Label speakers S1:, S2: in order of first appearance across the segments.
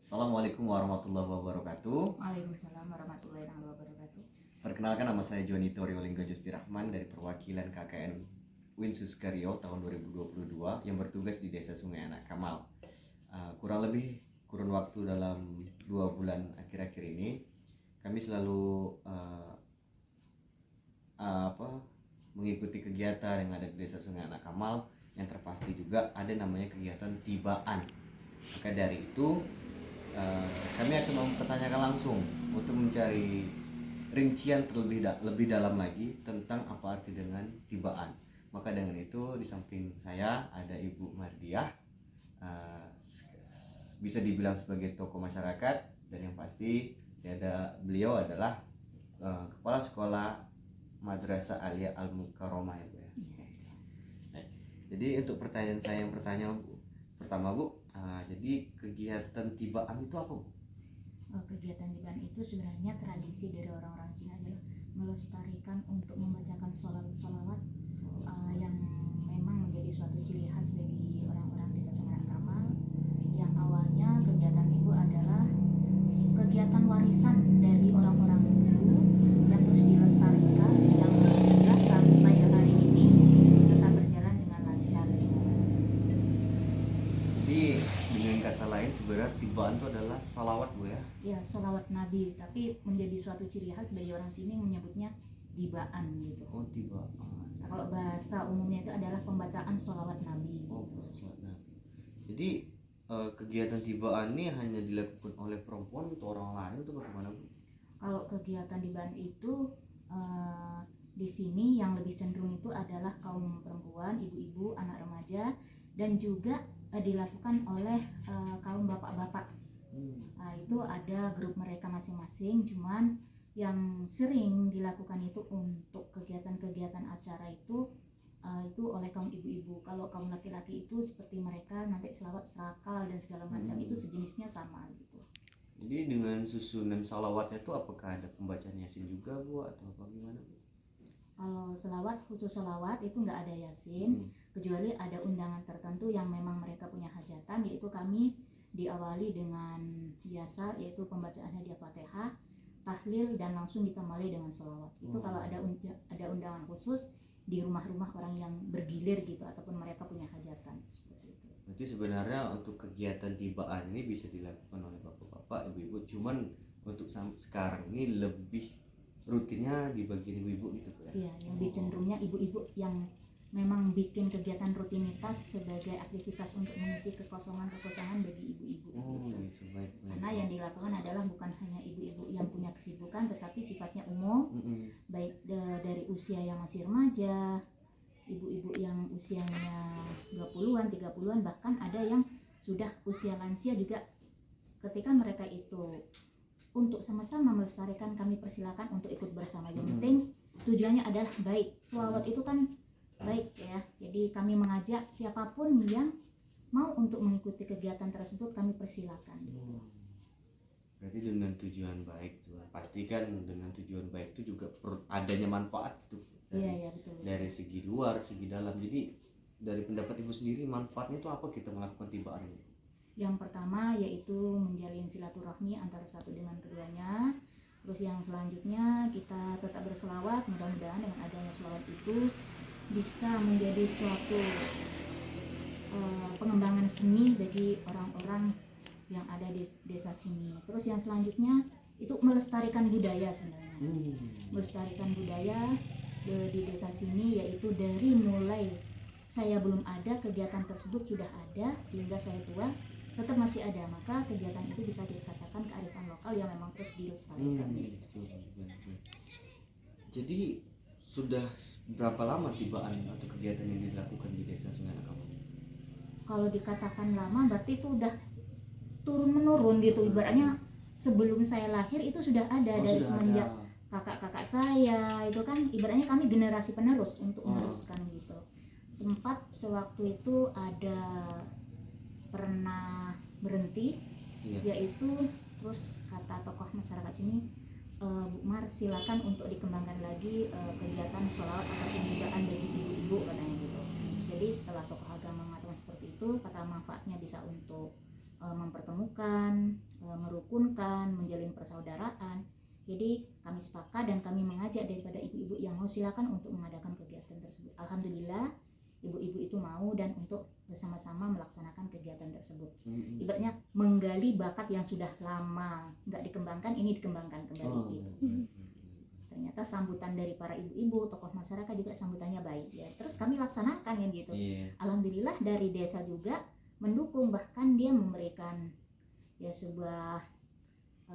S1: Assalamualaikum warahmatullahi wabarakatuh.
S2: Waalaikumsalam warahmatullahi wabarakatuh.
S1: Perkenalkan, nama saya Joni Torio Linggo Justi Rahman dari perwakilan KKN Winsus Karyo tahun 2022 yang bertugas di Desa Sungai Anak Kamal. Kurun waktu dalam 2 bulan akhir-akhir ini kami selalu mengikuti kegiatan yang ada di Desa Sungai Anak Kamal, yang terpasti juga ada namanya kegiatan tibaan. Maka dari itu kami akan mempertanyakan langsung untuk mencari rincian lebih dalam lagi tentang apa arti dengan tibaan. Maka dengan itu di samping saya ada Ibu Mardiah, bisa dibilang sebagai tokoh masyarakat, dan yang pasti beliau adalah kepala sekolah Madrasah Alia Al Mukarromah ya Bu ya. Nah, jadi untuk pertanyaan saya yang pertama Bu, jadi kegiatan tibaan itu apa Bu?
S2: Kegiatan tibaan itu sebenarnya tradisi dari orang-orang sini adalah melestarikan untuk membacakan sholawat yang memang menjadi suatu ciri khas bagi orang-orang Desa Sungai Anak Kamal. Yang awalnya kegiatan itu adalah kegiatan warisan dari orang-orang dulu yang terus dilestarikan, yang alhamdulillah sampai hari ini tetap berjalan dengan lancar.
S1: Jadi dengan kata lain sebenarnya tibaan itu adalah salawat Bu ya?
S2: Ya, sholawat Nabi, tapi menjadi suatu ciri khas bagi orang sini menyebutnya tibaan gitu.
S1: Oh, tibaan.
S2: Nah, kalau bahasa umumnya itu adalah pembacaan sholawat Nabi.
S1: Oh, salawat Nabi. Jadi kegiatan tibaan ini hanya dilakukan oleh perempuan atau orang lain itu bagaimana Bu?
S2: Kalau kegiatan tibaan itu di sini yang lebih cenderung itu adalah kaum perempuan, ibu-ibu, anak remaja, dan juga dilakukan oleh kaum bapak-bapak. Nah, itu ada grup mereka masing-masing, cuman yang sering dilakukan itu untuk kegiatan-kegiatan acara itu oleh kaum ibu-ibu. Kalau kaum laki-laki itu seperti mereka nanti selawat serakal dan segala macam, itu sejenisnya sama gitu.
S1: Jadi dengan susunan salawatnya itu apakah ada pembacaan Yasin juga Bu atau apa gimana Bu?
S2: Kalau selawat, khusus selawat itu nggak ada Yasin, kecuali ada undangan tertentu yang memang mereka punya hajatan, yaitu kami diawali dengan biasa, yaitu pembacaan hadiah Fatihah, tahlil, dan langsung dikemali dengan selawat. Itu kalau ada undangan khusus di rumah-rumah orang yang bergilir gitu, ataupun mereka punya hajatan seperti itu.
S1: Berarti sebenarnya untuk kegiatan tibaan ini bisa dilakukan oleh bapak-bapak, ibu-ibu, cuman untuk sekarang ini lebih rutinnya di bagian ibu-ibu gitu Bu ya?
S2: Iya, yang lebih cenderungnya ibu-ibu yang memang bikin kegiatan rutinitas sebagai aktivitas untuk mengisi kekosongan bagi ibu-ibu gitu.
S1: Baik.
S2: Karena yang dilakukan adalah bukan hanya ibu-ibu yang punya kesibukan, tetapi sifatnya umum, baik dari usia yang masih remaja, ibu-ibu yang usianya 20-an, 30-an, bahkan ada yang sudah usia lansia juga. Ketika mereka itu untuk sama-sama melestarikan, kami persilakan untuk ikut bersama. Yang penting tujuannya adalah baik. Selawat itu kan baik ya. Jadi kami mengajak siapapun yang mau untuk mengikuti kegiatan tersebut, kami persilakan.
S1: Berarti dengan tujuan baik tuh. Pastikan dengan tujuan baik itu juga adanya manfaat tuh.
S2: Iya, betul.
S1: Dari segi luar, segi dalam. Jadi dari pendapat Ibu sendiri, manfaatnya itu apa kita melakukan tibaan ini?
S2: Yang pertama yaitu menjalin silaturahmi antara satu dengan keduanya. Terus yang selanjutnya kita tetap berselawat. Mudah-mudahan dengan adanya selawat itu bisa menjadi suatu pengembangan seni bagi orang-orang yang ada di desa sini. Terus yang selanjutnya itu melestarikan budaya sebenarnya. Melestarikan budaya di desa sini, yaitu dari mulai saya belum ada, kegiatan tersebut sudah ada, sehingga saya tua tetap masih ada. Maka kegiatan itu bisa dikatakan kearifan lokal yang memang terus dilestarikan.
S1: Jadi sudah berapa lama tibaan atau kegiatan yang dilakukan di Desa Sungai Anak Kamal?
S2: Kalau dikatakan lama berarti itu udah turun menurun gitu. Ibaratnya sebelum saya lahir itu sudah ada, dari semenjak kakak-kakak saya itu kan ibaratnya kami generasi penerus untuk meneruskan gitu. Sempat sewaktu itu ada pernah berhenti, yaitu terus kata tokoh masyarakat sini, Bu Mar, silakan untuk dikembangkan lagi kegiatan sholawat atau tibaan bagi ibu-ibu katanya gitu. Jadi setelah tokoh agama mengatakan seperti itu, kata manfaatnya bisa untuk mempertemukan merukunkan, menjalin persaudaraan. Jadi kami sepakat dan kami mengajak daripada ibu-ibu yang mau silakan untuk mengadakan kegiatan tersebut. Alhamdulillah ibu-ibu itu mau dan untuk bersama-sama melaksanakan kegiatan tersebut. Ibaratnya menggali bakat yang sudah lama nggak dikembangkan, ini dikembangkan kembali gitu. Ternyata sambutan dari para ibu-ibu, tokoh masyarakat juga sambutannya baik ya. Terus kami laksanakan ya gitu. Alhamdulillah dari desa juga mendukung, bahkan dia memberikan ya sebuah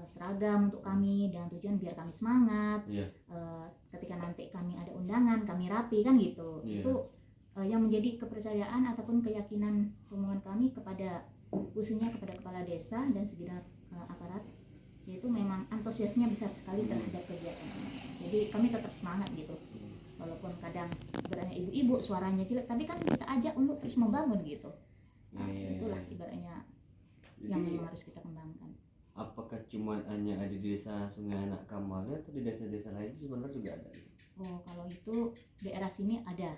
S2: seragam untuk kami dengan tujuan biar kami semangat. Ketika nanti kami ada undangan, kami rapi kan gitu. Itu yang menjadi kepercayaan ataupun keyakinan rombongan kami kepada khususnya kepada kepala desa dan segenap aparat, yaitu memang antusiasnya besar sekali terhadap kegiatan ini. Jadi kami tetap semangat gitu, walaupun kadang ibaratnya ibu-ibu suaranya jelek, tapi kan kita ajak untuk terus membangun gitu. Itulah ibaratnya yang memang harus kita kembangkan.
S1: Apakah cuma hanya ada di desa Sungai Anak Kamal atau di desa-desa lain sebenarnya juga ada?
S2: Oh, kalau itu daerah sini ada.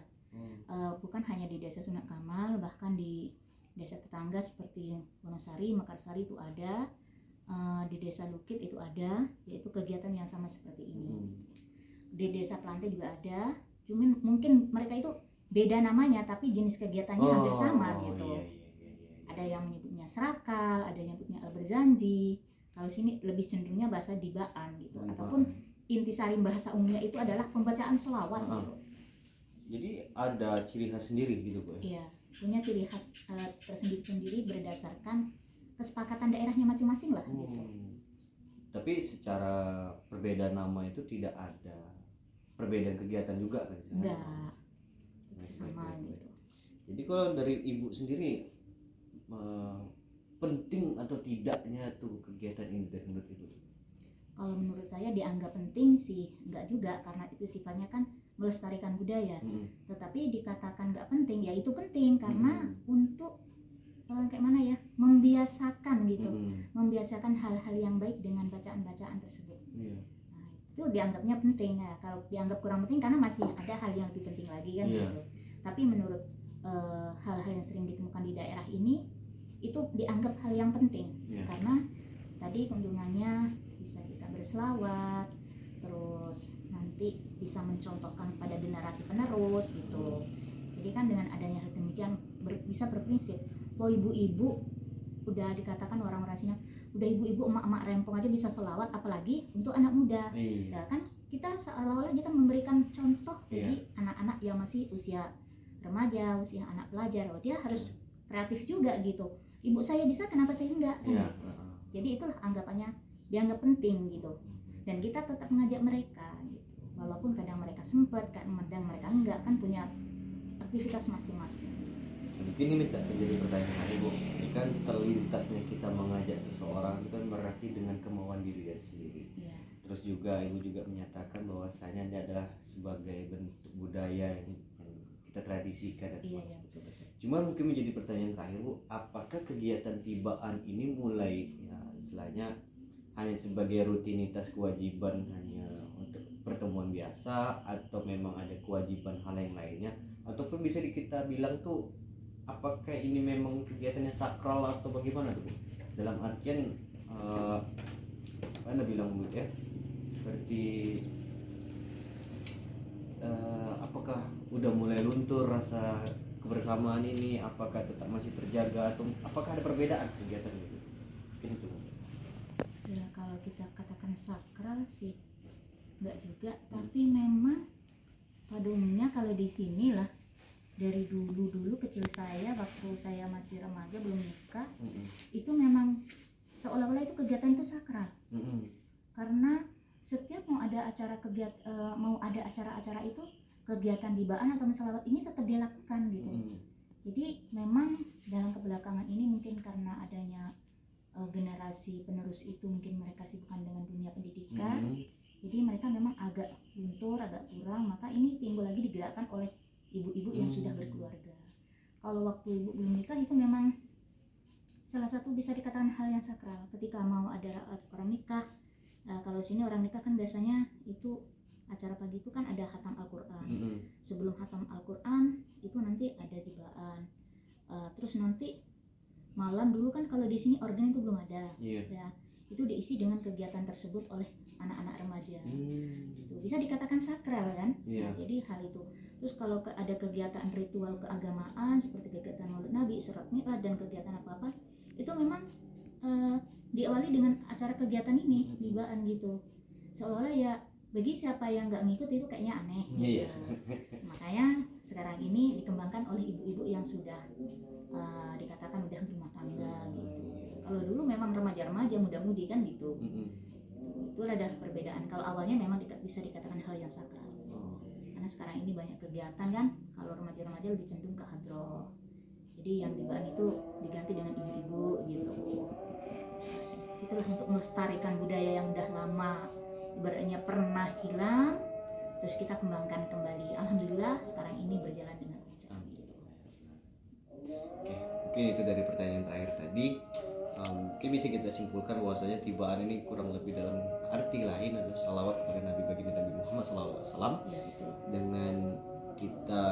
S2: Bukan hanya di desa Sungai Kamal, bahkan di desa tetangga seperti Wonosari, Mekarsari itu ada. Di desa Lukit itu ada, yaitu kegiatan yang sama seperti ini. Di desa Plante juga ada, cuman mungkin mereka itu beda namanya tapi jenis kegiatannya hampir sama gitu. Ada yang menyebutnya serakal, ada yang menyebutnya alberzanji. Kalau sini lebih cenderungnya bahasa dibaan gitu, ataupun intisari bahasa umumnya itu adalah pembacaan selawat gitu.
S1: Jadi ada ciri khas sendiri gitu Bu?
S2: Iya, punya ciri khas tersendiri-sendiri berdasarkan kesepakatan daerahnya masing-masing lah gitu.
S1: Tapi secara perbedaan nama itu tidak ada perbedaan kegiatan juga kan?
S2: Enggak, sama gitu.
S1: Jadi kalau dari Ibu sendiri penting atau tidaknya tuh kegiatan ini dari menurut Ibu?
S2: Kalau menurut saya dianggap penting sih, enggak juga, karena itu sifatnya kan melestarikan budaya. Tetapi dikatakan enggak penting, ya itu penting karena untuk kayak mana ya, membiasakan gitu, membiasakan hal-hal yang baik dengan bacaan-bacaan tersebut. Nah, itu dianggapnya penting ya. Kalau dianggap kurang penting karena masih ada hal yang lebih penting lagi kan gitu. Tapi menurut hal-hal yang sering ditemukan di daerah ini itu dianggap hal yang penting karena tadi kunjungannya bisa kita berselawat, terus nanti bisa mencontohkan pada generasi penerus gitu. Jadi kan dengan adanya hal demikian bisa berprinsip bahwa ibu-ibu udah dikatakan orang-orang sini udah ibu-ibu emak-emak rempong aja bisa selawat, apalagi untuk anak muda. Ya kan kita seolah-olah kita memberikan contoh bagi anak-anak yang masih usia remaja, usia anak pelajar, oh dia harus kreatif juga gitu. Ibu saya bisa, kenapa saya enggak kan gitu. Jadi itulah anggapannya dianggap penting gitu. Dan kita tetap mengajak mereka gitu. Walaupun kadang mereka sempat, kadang mereka enggak, kan punya aktivitas masing-masing.
S1: Mungkin ini menjadi pertanyaan Ibu. Ini kan terlintasnya kita mengajak seseorang itu kan berarti dengan kemauan diri dari sendiri. Terus juga Ibu juga menyatakan bahwasanya ini adalah sebagai bentuk budaya yang kita tradisikan.
S2: Betul.
S1: Cuma mungkin menjadi pertanyaan terakhir Bu, apakah kegiatan tibaan ini mulai ya istilahnya hanya sebagai rutinitas kewajiban hanya untuk pertemuan biasa, atau memang ada kewajiban hal yang lainnya, ataupun bisa kita bilang tuh apakah ini memang kegiatannya sakral atau bagaimana tuh Bu? Dalam artian Anda bilang Bu ya, seperti apakah udah mulai luntur rasa kebersamaan ini, apakah tetap masih terjaga atau apakah ada perbedaan kegiatan itu? Mungkin itu.
S2: Ya kalau kita katakan sakral sih enggak juga, tapi memang pada umumnya kalau di sini lah dari dulu kecil saya waktu saya masih remaja belum nikah, itu memang seolah-olah itu kegiatan itu sakral. Karena setiap mau ada acara itu kegiatan dibaan atau selawat ini tetap dilakukan gitu. Jadi memang dalam kebelakangan ini mungkin karena adanya generasi penerus itu mungkin mereka sibukkan dengan dunia pendidikan, jadi mereka memang agak luntur, agak kurang, maka ini timbul lagi digerakkan oleh ibu-ibu yang sudah berkeluarga. Kalau waktu ibu belum nikah itu memang salah satu bisa dikatakan hal yang sakral ketika mau ada orang nikah. Kalau sini orang nikah kan biasanya itu acara pagi itu kan ada khatam Al-Quran. Sebelum khatam Al-Quran itu nanti ada tibaan. Terus nanti malam dulu kan kalau di sini organ itu belum ada. Ya, itu diisi dengan kegiatan tersebut oleh anak-anak remaja.
S1: Hmm.
S2: Bisa dikatakan sakral kan.
S1: Iya.
S2: Nah, jadi hal itu. Terus kalau ada kegiatan ritual keagamaan seperti kegiatan Maulid Nabi, surat Mi'raj dan kegiatan apa-apa, itu memang diawali dengan acara kegiatan ini, tibaan gitu. Seolah-olah ya bagi siapa yang nggak ngikut itu kayaknya aneh gitu.
S1: Iya.
S2: Makanya sekarang ini dikembangkan oleh ibu-ibu yang sudah dikatakan udah berumah tangga gitu. Kalau dulu memang remaja-remaja, muda-mudi kan gitu. Itu ada perbedaan. Kalau awalnya memang bisa dikatakan hal yang sakral. Karena sekarang ini banyak kegiatan kan. Kalau remaja-remaja lebih cenderung ke hadroh. Jadi yang tibaan itu diganti dengan ibu-ibu gitu. Itulah untuk melestarikan budaya yang udah lama, ibaratnya pernah hilang, terus kita kembangkan kembali. Alhamdulillah sekarang ini berjalan dengan lancar.
S1: Oke, mungkin itu dari pertanyaan terakhir tadi. Mungkin bisa kita simpulkan bahwasanya tibaan ini kurang lebih dalam arti lain adalah salawat kepada Nabi baginda Nabi Muhammad SAW.
S2: Ya, betul.
S1: Dengan kita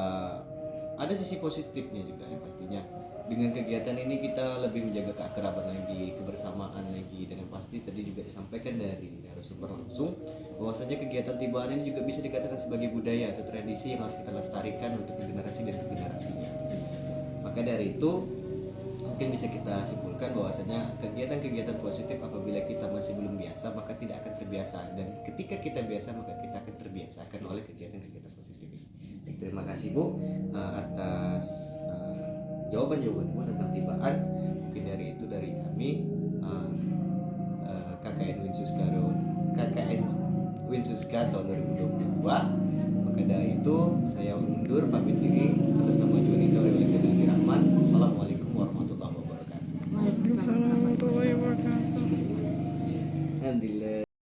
S1: ada sisi positifnya juga ya pastinya. Dengan kegiatan ini kita lebih menjaga keakraban lagi, kebersamaan lagi, dan yang pasti tadi juga disampaikan dari narasumber langsung bahwasanya kegiatan tibaan ini juga bisa dikatakan sebagai budaya atau tradisi yang harus kita lestarikan untuk generasi dan generasinya. Maka dari itu mungkin bisa kita simpulkan bahwasanya kegiatan-kegiatan positif apabila kita masih belum biasa maka tidak akan terbiasa, dan ketika kita biasa maka kita akan terbiasakan oleh kegiatan-kegiatan positif ini. Terima kasih Bu atas jawaban-jawaban Bu tentang tibaan. Mungkin dari itu dari kami KKN Winsuska tahun 2022. Maka dari itu saya undur pamit diri atas nama Junito Rizky Gusti Rahman. Assalamualaikum warahmatullahi wabarakatuh.
S2: Waalaikumsalam warahmatullahi wabarakatuh.
S3: Alhamdulillah.